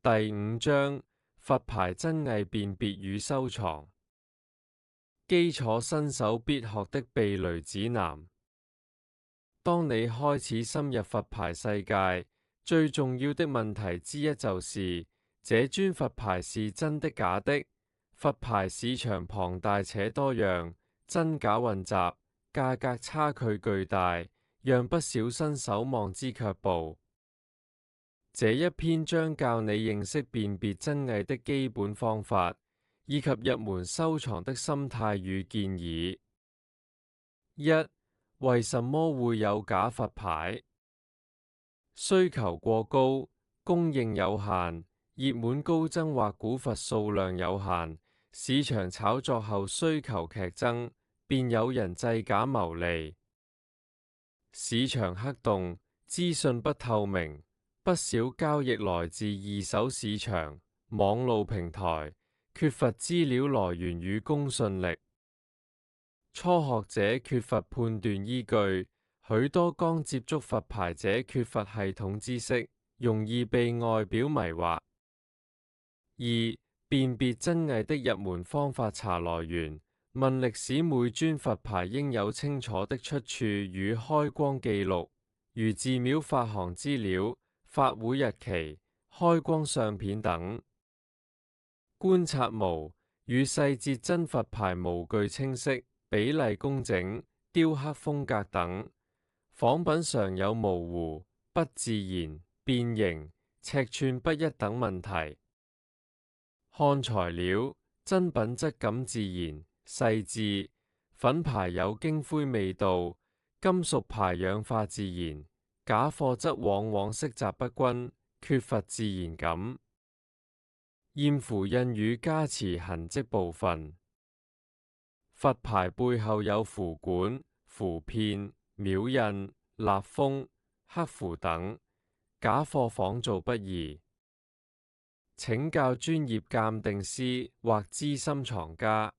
第5章佛牌真偽辨別與收藏，基礎新手必學的避雷指南。當你開始深入佛牌世界，最重要的問題之一就是這尊佛牌是真的假的。佛牌市場龐大且多樣，真假混雜，價格差距巨大，讓不少新手望之卻步。這一篇將教你認識辨別真偽的基本方法，以及入門收藏的心態與建議。1. 為什麼會有假佛牌？需求過高，供應有限，熱門高增或古佛數量有限，市場炒作後需求劇增，便有人製假牟利。市場黑洞，資訊不透明。不少交易來自二手市場、網路平台，缺乏資料來源與公信力。初學者缺乏判斷依據，許多剛接觸佛牌者缺乏系統知識，容易被外表迷惑。2. 辨別真偽的入門方法：查來源，問歷史每尊佛牌應有清楚的出處與開光記錄，如寺廟發行資料、法會日期、開光相片等。觀察模與細節：真佛牌模具清晰，比例工整，雕刻風格等。仿品常有模糊、不自然、變形、尺寸不一等問題。看材料：真品質感自然、細緻，粉牌有晶灰味道，金屬牌氧化自然。假貨則往往色澤不均，缺乏自然感。驗符印與加持痕跡部分：佛牌背後有符管、符片、廟印、蠟封、刻符等，假貨仿造不易。請教專業鑑定師或資深藏家。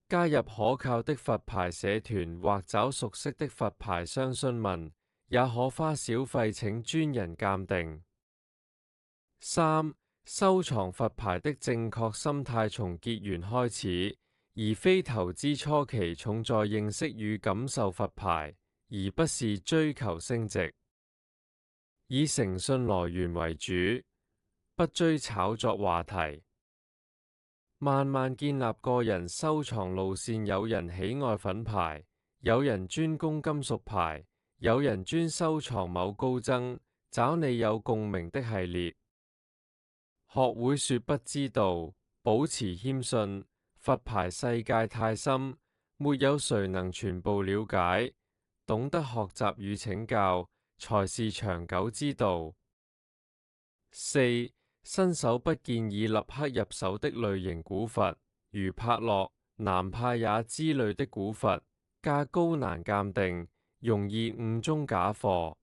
加入可靠的佛牌社團或找熟悉的佛牌商詢問，也可花小費請專人鑑定。3. 收藏佛牌的正確心態：從結緣開始，而非投資初期重在認識與感受佛牌，而不是追求升值。以誠信來源為主，不追炒作話題。慢慢建立個人收藏路線，有人喜愛粉牌，有人專攻金屬牌，有人專收藏某高僧，找你有共鳴的系列。學會說不知道，保持謙遜。佛牌世界太深，沒有誰能全部了解。懂得學習與請教，才是長久之道。4. 新手不建議立刻入手的類型：古佛，如帕洛、南派也之類的古佛，價高難鑑定，容易誤中假貨。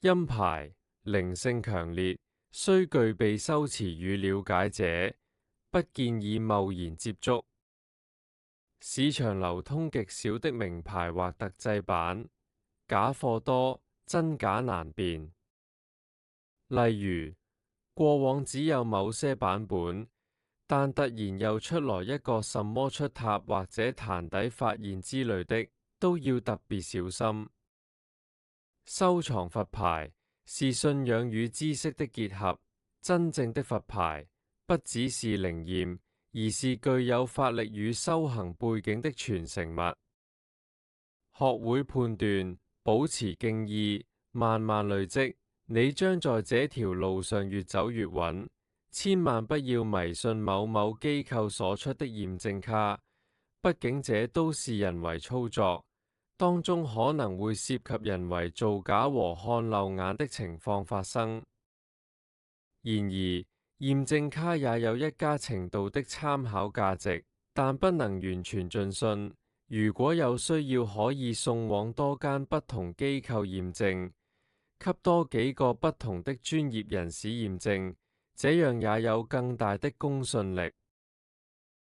陰牌靈性強烈，需具備修持與了解者，不建議貿然接觸。市場流通極少的名牌或特製版，假貨多，真假難辨。例如，過往只有某些版本，但突然又出來一個什麼出塔或者壇底發現之類的，都要特別小心。收藏佛牌是信仰與知識的結合，真正的佛牌不只是靈驗，而是具有法力與修行背景的傳承物。學會判斷，保持敬意，慢慢累積，你將在這條路上越走越穩。千萬不要迷信某某機構所出的驗證卡，畢竟這都是人為操作，當中可能會涉及人為造假和看漏眼的情況發生。然而，驗證卡也有一家程度的參考價值，但不能完全盡信。如果有需要，可以送往多間不同機構驗證，給多幾個不同的專業人士驗證，這樣也有更大的公信力。